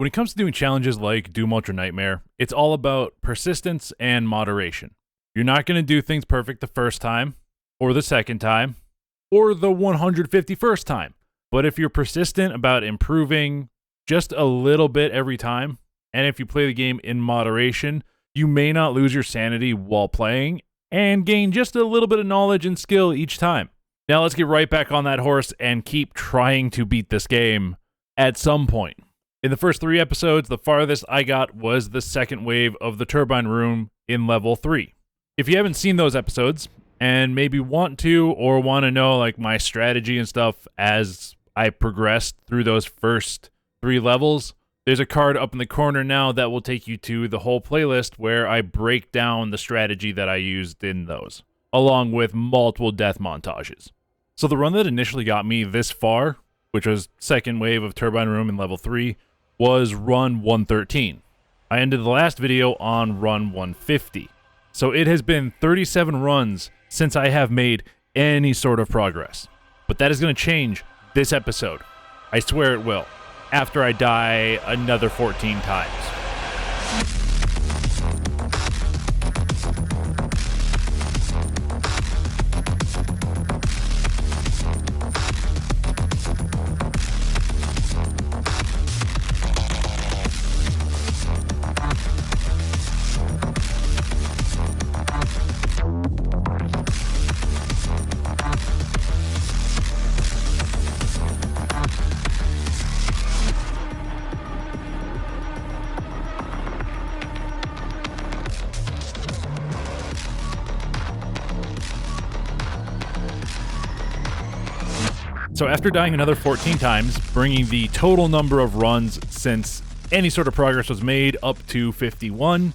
When it comes to doing challenges like Doom Ultra Nightmare, it's all about persistence and moderation. You're not going to do things perfect the first time, or the second time, or the 151st time. But if you're persistent about improving just a little bit every time, and if you play the game in moderation, you may not lose your sanity while playing and gain just a little bit of knowledge and skill each time. Now let's get right back on that horse and keep trying to beat this game at some point. In the first 3 episodes, the farthest I got was the second wave of the Turbine Room in level 3. If you haven't seen those episodes, and maybe want to or want to know like my strategy and stuff as I progressed through those first 3 levels, there's a card up in the corner now that will take you to the whole playlist where I break down the strategy that I used in those, along with multiple death montages. So the run that initially got me this far, which was second wave of Turbine Room in level 3, was run 113. I ended the last video on run 150. So it has been 37 runs since I have made any sort of progress. But that is going to change this episode. I swear it will. After I die another 14 times. So after dying another 14 times, bringing the total number of runs since any sort of progress was made up to 51,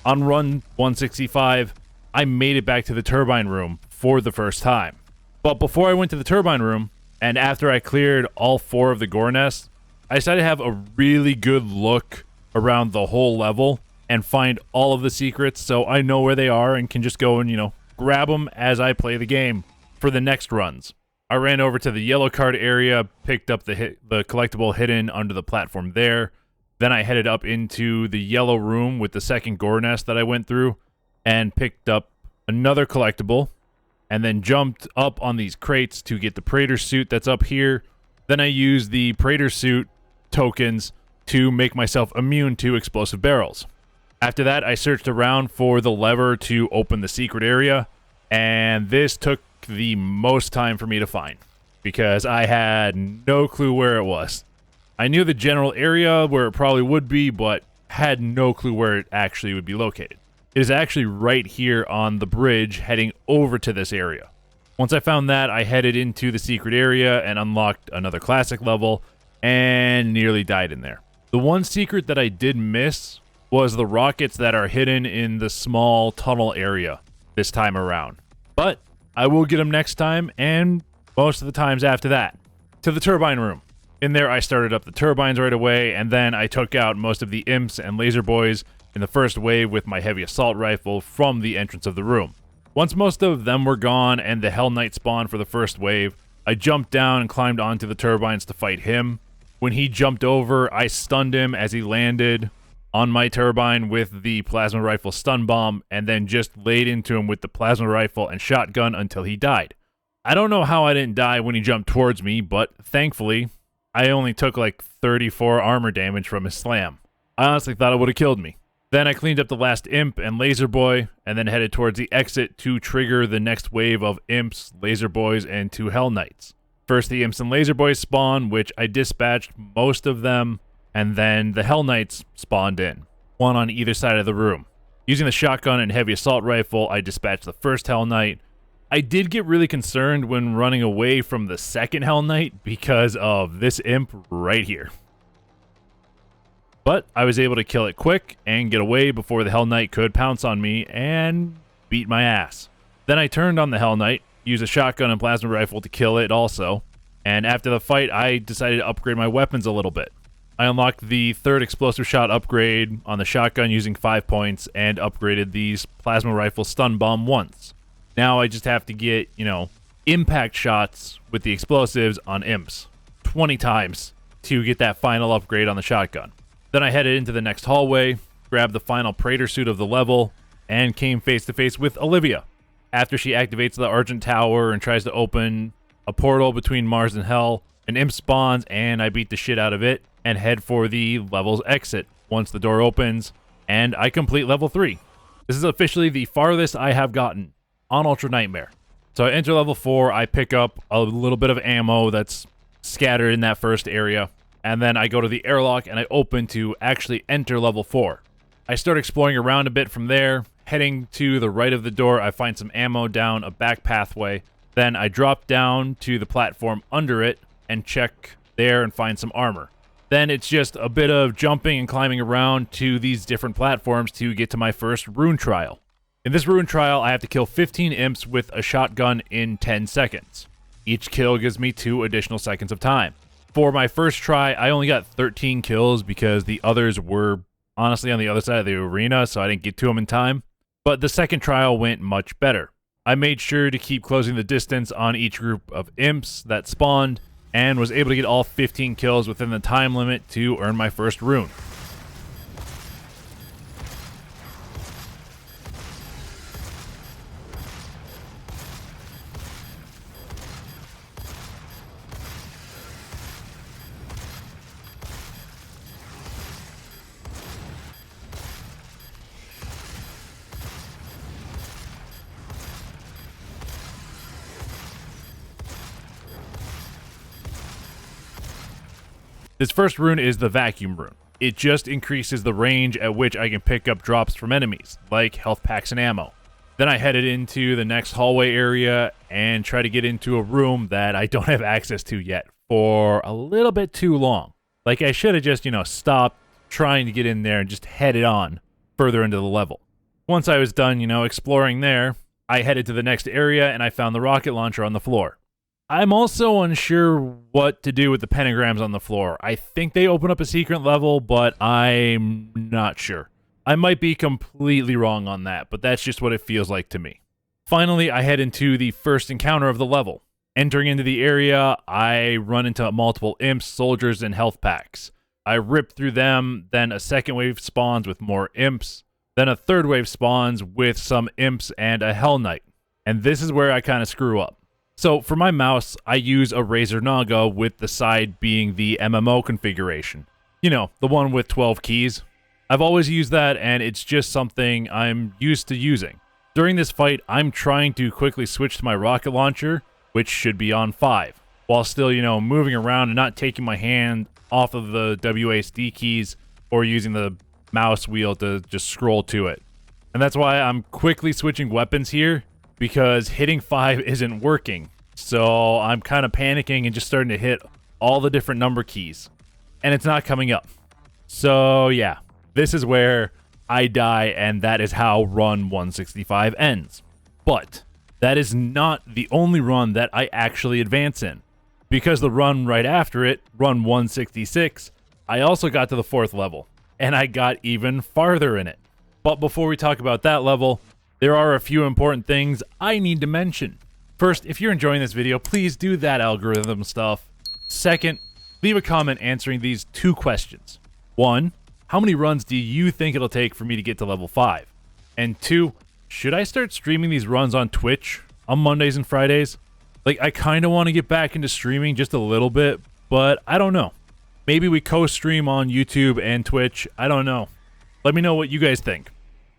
on run 165, I made it back to the Turbine Room for the first time. But before I went to the Turbine Room, and after I cleared all 4 of the gore nests, I decided to have a really good look around the whole level and find all of the secrets so I know where they are and can just go and, grab them as I play the game for the next runs. I ran over to the yellow card area, picked up the collectible hidden under the platform there. Then I headed up into the yellow room with the second gore nest that I went through and picked up another collectible and then jumped up on these crates to get the Praetor suit that's up here. Then I used the Praetor suit tokens to make myself immune to explosive barrels. After that, I searched around for the lever to open the secret area, and this took the most time for me to find because I had no clue where it was. I knew the general area where it probably would be, but had no clue where it actually would be located. It is actually right here on the bridge heading over to this area. Once I found that, I headed into the secret area and unlocked another classic level and nearly died in there. The one secret that I did miss was the rockets that are hidden in the small tunnel area this time around. But I will get them next time, and most of the times after that. To the Turbine Room. In there, I started up the turbines right away, and then I took out most of the imps and laser boys in the first wave with my heavy assault rifle from the entrance of the room. Once most of them were gone and the Hell Knight spawned for the first wave, I jumped down and climbed onto the turbines to fight him. When he jumped over, I stunned him as he landed on my turbine with the plasma rifle stun bomb, and then just laid into him with the plasma rifle and shotgun until he died. I don't know how I didn't die when he jumped towards me, but thankfully, I only took like 34 armor damage from his slam. I honestly thought it would have killed me. Then I cleaned up the last imp and laser boy, and then headed towards the exit to trigger the next wave of imps, laser boys, and 2 Hell Knights. First, the imps and laser boys spawned, which I dispatched most of them, and then the Hell Knights spawned in, one on either side of the room. Using the shotgun and heavy assault rifle, I dispatched the first Hell Knight. I did get really concerned when running away from the second Hell Knight because of this imp right here. But I was able to kill it quick and get away before the Hell Knight could pounce on me and beat my ass. Then I turned on the Hell Knight, used a shotgun and plasma rifle to kill it also, and after the fight I decided to upgrade my weapons a little bit. I unlocked the 3rd explosive shot upgrade on the shotgun using 5 points and upgraded the plasma rifle stun bomb once. Now I just have to get, impact shots with the explosives on imps 20 times to get that final upgrade on the shotgun. Then I headed into the next hallway, grabbed the final Praetor suit of the level, and came face to face with Olivia. After she activates the Argent Tower and tries to open a portal between Mars and Hell, an imp spawns and I beat the shit out of it and head for the level's exit once the door opens, and I complete level 3. This is officially the farthest I have gotten on Ultra Nightmare. So I enter level 4, I pick up a little bit of ammo that's scattered in that first area, and then I go to the airlock and I open to actually enter level 4. I start exploring around a bit from there. Heading to the right of the door, I find some ammo down a back pathway. Then I drop down to the platform under it and check there and find some armor. Then it's just a bit of jumping and climbing around to these different platforms to get to my first rune trial. In this rune trial, I have to kill 15 imps with a shotgun in 10 seconds. Each kill gives me 2 additional seconds of time. For my first try, I only got 13 kills because the others were honestly on the other side of the arena, so I didn't get to them in time. But the second trial went much better. I made sure to keep closing the distance on each group of imps that spawned, and was able to get all 15 kills within the time limit to earn my first rune. This first rune is the vacuum rune. It just increases the range at which I can pick up drops from enemies, like health packs and ammo. Then I headed into the next hallway area and try to get into a room that I don't have access to yet for a little bit too long. Like I should have just, stopped trying to get in there and just headed on further into the level. Once I was done, exploring there, I headed to the next area and I found the rocket launcher on the floor. I'm also unsure what to do with the pentagrams on the floor. I think they open up a secret level, but I'm not sure. I might be completely wrong on that, but that's just what it feels like to me. Finally, I head into the first encounter of the level. Entering into the area, I run into multiple imps, soldiers, and health packs. I rip through them, then a second wave spawns with more imps, then a third wave spawns with some imps and a Hell Knight. And this is where I kind of screw up. So for my mouse, I use a Razer Naga with the side being the MMO configuration. The one with 12 keys. I've always used that, and it's just something I'm used to using. During this fight, I'm trying to quickly switch to my rocket launcher, which should be on 5, while still, moving around and not taking my hand off of the WASD keys or using the mouse wheel to just scroll to it. And that's why I'm quickly switching weapons here, because hitting 5 isn't working. So I'm kind of panicking and just starting to hit all the different number keys, and it's not coming up. So yeah, this is where I die, and that is how run 165 ends. But that is not the only run that I actually advance in, because the run right after it, run 166, I also got to the 4th level, and I got even farther in it. But before we talk about that level, there are a few important things I need to mention. First, if you're enjoying this video, please do that algorithm stuff. Second, leave a comment answering these 2 questions. 1, how many runs do you think it'll take for me to get to level 5? And 2, should I start streaming these runs on Twitch on Mondays and Fridays? Like, I kind of want to get back into streaming just a little bit, but I don't know. Maybe we co-stream on YouTube and Twitch. I don't know. Let me know what you guys think.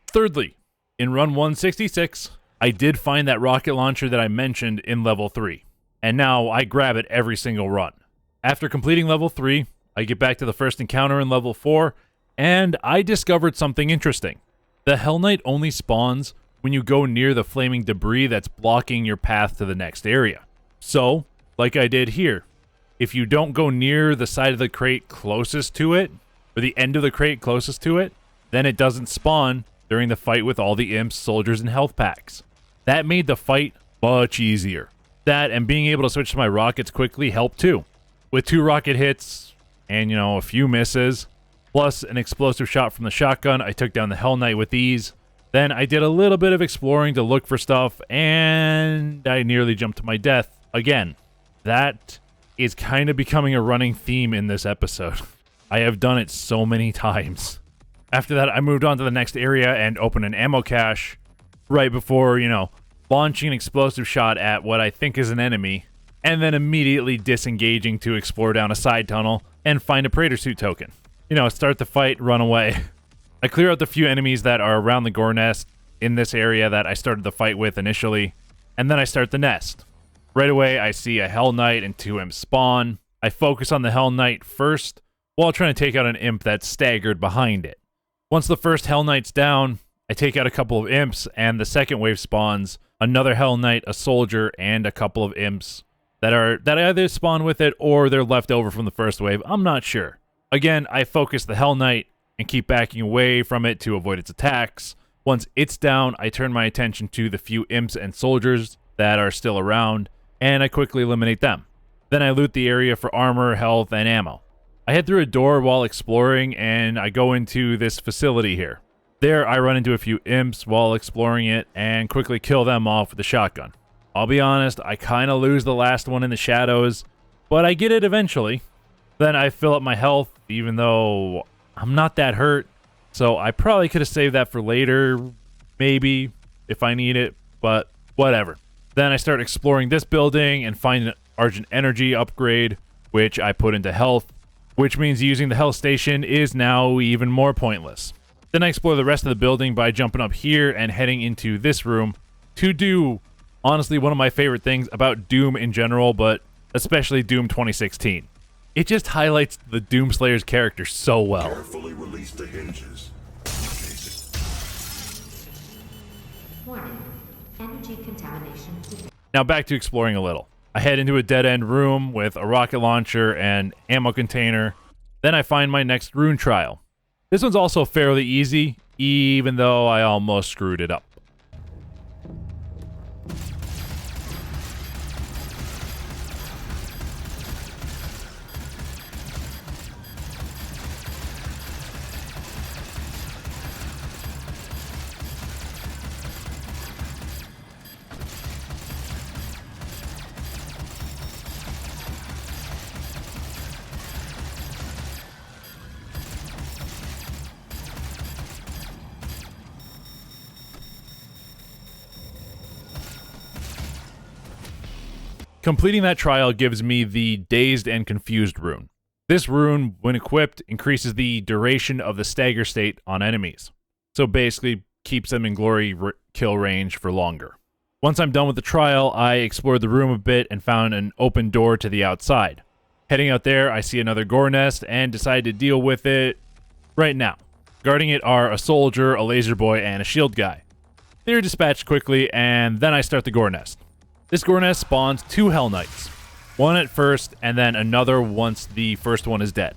Thirdly, in run 166, I did find that rocket launcher that I mentioned in level 3, and now I grab it every single run. After completing level 3, I get back to the first encounter in level 4, and I discovered something interesting. The Hell Knight only spawns when you go near the flaming debris that's blocking your path to the next area. So, like I did here, if you don't go near the side of the crate closest to it, or the end of the crate closest to it, then it doesn't spawn during the fight with all the imps, soldiers, and health packs. That made the fight much easier. That and being able to switch to my rockets quickly helped too. With 2 rocket hits and, a few misses, plus an explosive shot from the shotgun, I took down the Hell Knight with ease. Then I did a little bit of exploring to look for stuff, and I nearly jumped to my death again. That is kind of becoming a running theme in this episode. I have done it so many times. After that, I moved on to the next area and opened an ammo cache right before, launching an explosive shot at what I think is an enemy, and then immediately disengaging to explore down a side tunnel and find a Praetor suit token. Start the fight, run away. I clear out the few enemies that are around the gore nest in this area that I started the fight with initially, and then I start the nest. Right away, I see a Hell Knight and 2 imps spawn. I focus on the Hell Knight first, while trying to take out an imp that's staggered behind it. Once the first Hell Knight's down, I take out a couple of imps, and the second wave spawns another Hell Knight, a soldier, and a couple of imps that either spawn with it or they're left over from the first wave. I'm not sure. Again, I focus the Hell Knight and keep backing away from it to avoid its attacks. Once it's down, I turn my attention to the few imps and soldiers that are still around, and I quickly eliminate them. Then I loot the area for armor, health, and ammo. I head through a door while exploring, and I go into this facility here. There, I run into a few imps while exploring it, and quickly kill them off with a shotgun. I'll be honest, I kinda lose the last one in the shadows, but I get it eventually. Then I fill up my health, even though I'm not that hurt, so I probably could have saved that for later, maybe, if I need it, but whatever. Then I start exploring this building and find an Argent Energy upgrade, which I put into health, which means using the health station is now even more pointless. Then I explore the rest of the building by jumping up here and heading into this room to do, honestly, one of my favorite things about Doom in general, but especially Doom 2016. It just highlights the Doomslayer's character so well. Carefully release the hinges. Warning. Energy contamination. Now back to exploring a little. I head into a dead-end room with a rocket launcher and ammo container. Then I find my next rune trial. This one's also fairly easy, even though I almost screwed it up. Completing that trial gives me the Dazed and Confused rune. This rune, when equipped, increases the duration of the stagger state on enemies. So basically, keeps them in glory kill range for longer. Once I'm done with the trial, I explored the room a bit and found an open door to the outside. Heading out there, I see another gore nest and decide to deal with it right now. Guarding it are a soldier, a laser boy, and a shield guy. They're dispatched quickly, and then I start the gore nest. This gore nest spawns 2 Hell Knights, one at first and then another once the first one is dead,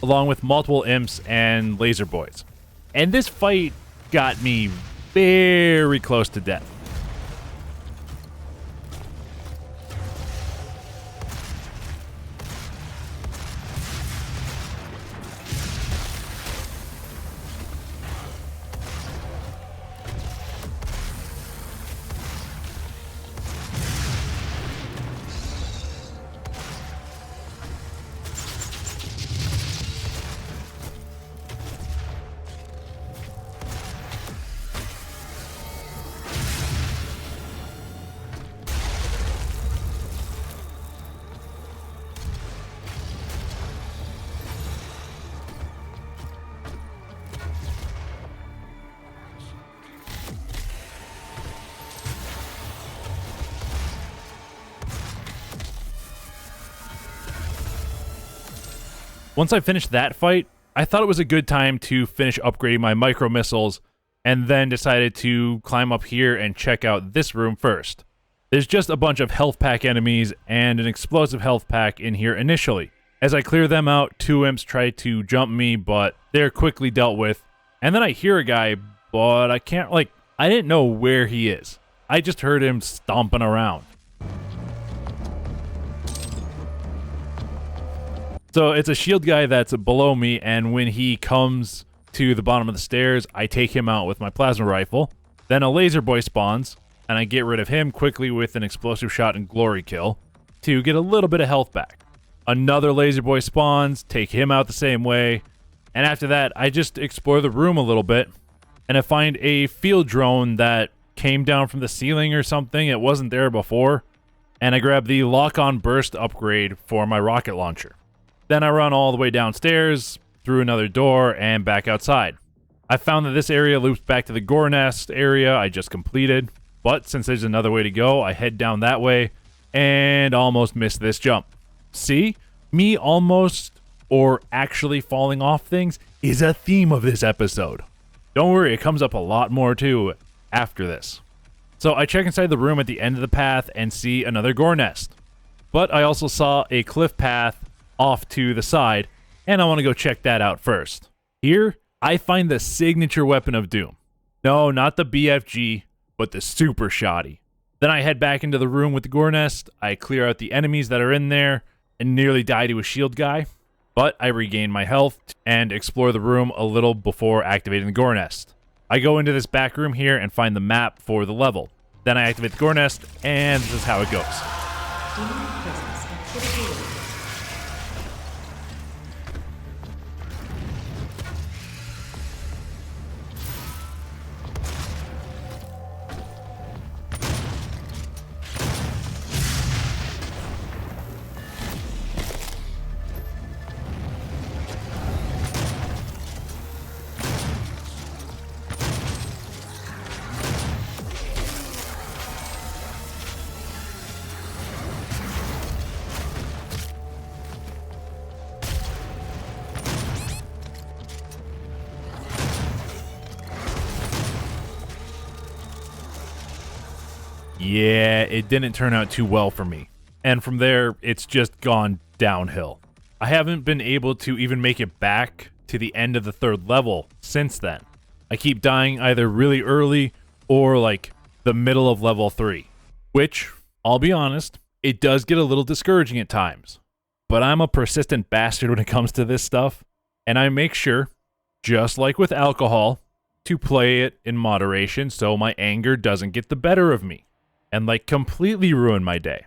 along with multiple imps and laser boys. And this fight got me very close to death. Once I finished that fight, I thought it was a good time to finish upgrading my micro missiles, and then decided to climb up here and check out this room first. There's just a bunch of health pack enemies and an explosive health pack in here initially. As I clear them out, 2 imps try to jump me, but they're quickly dealt with. And then I hear a guy, but I didn't know where he is. I just heard him stomping around. So it's a shield guy that's below me, and when he comes to the bottom of the stairs, I take him out with my plasma rifle. Then a laser boy spawns, and I get rid of him quickly with an explosive shot and glory kill to get a little bit of health back. Another laser boy spawns, take him out the same way. And after that, I just explore the room a little bit. And I find a field drone that came down from the ceiling or something. It wasn't there before. And I grab the lock-on burst upgrade for my rocket launcher. Then I run all the way downstairs, through another door, and back outside. I found that this area loops back to the gore nest area I just completed. But since there's another way to go, I head down that way and almost miss this jump. See? Me almost or actually falling off things is a theme of this episode. Don't worry, it comes up a lot more too after this. So I check inside the room at the end of the path and see another gore nest. But I also saw a cliff path off to the side, and I want to go check that out first. Here, I find the signature weapon of Doom. No, not the BFG, but the super shoddy. Then I head back into the room with the gore nest. I clear out the enemies that are in there and nearly die to a shield guy. But I regain my health and explore the room a little before activating the gore nest. I go into this back room here and find the map for the level. Then I activate the gore nest, and this is how it goes. Demon presence activity. Yeah, it didn't turn out too well for me. And from there, it's just gone downhill. I haven't been able to even make it back to the end of the third level since then. I keep dying either really early or like the middle of level 3. Which, I'll be honest, it does get a little discouraging at times. But I'm a persistent bastard when it comes to this stuff. And I make sure, just like with alcohol, to play it in moderation so my anger doesn't get the better of me and like completely ruin my day.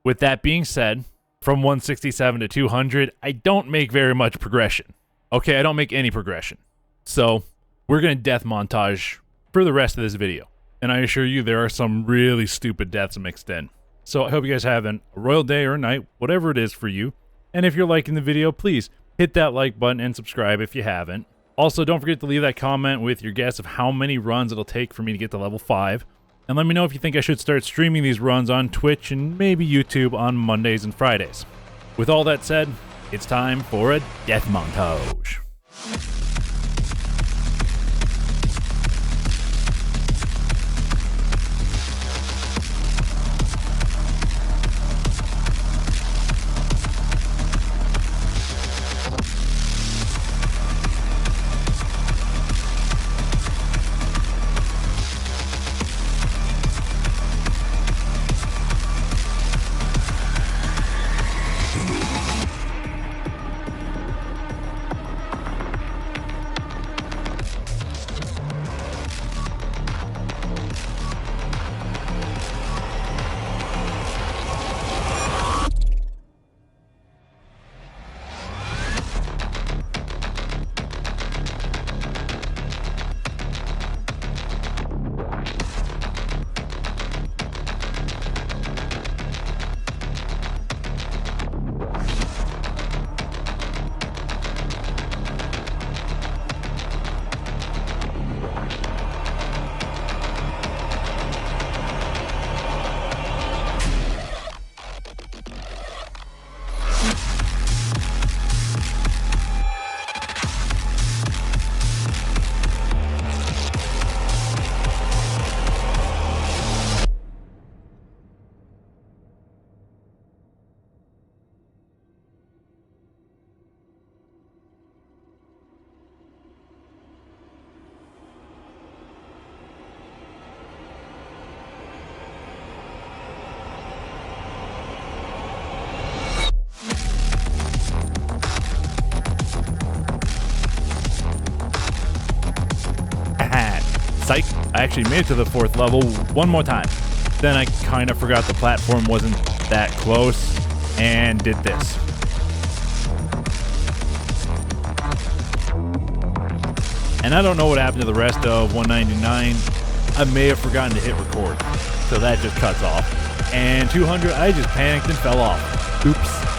With that being said, from 167 to 200, I don't make very much progression. Okay, I don't make any progression. So we're going to death montage for the rest of this video. And I assure you there are some really stupid deaths mixed in. So I hope you guys have a royal day or night, whatever it is for you. And if you're liking the video, please hit that like button and subscribe if you haven't. Also, don't forget to leave that comment with your guess of how many runs it'll take for me to get to level 5. And let me know if you think I should start streaming these runs on Twitch and maybe YouTube on Mondays and Fridays. With all that said, it's time for a death montage. Psych, I actually made it to the 4th level one more time. Then I kind of forgot the platform wasn't that close and did this. And I don't know what happened to the rest of 199. I may have forgotten to hit record, so that just cuts off. And 200, I just panicked and fell off. Oops.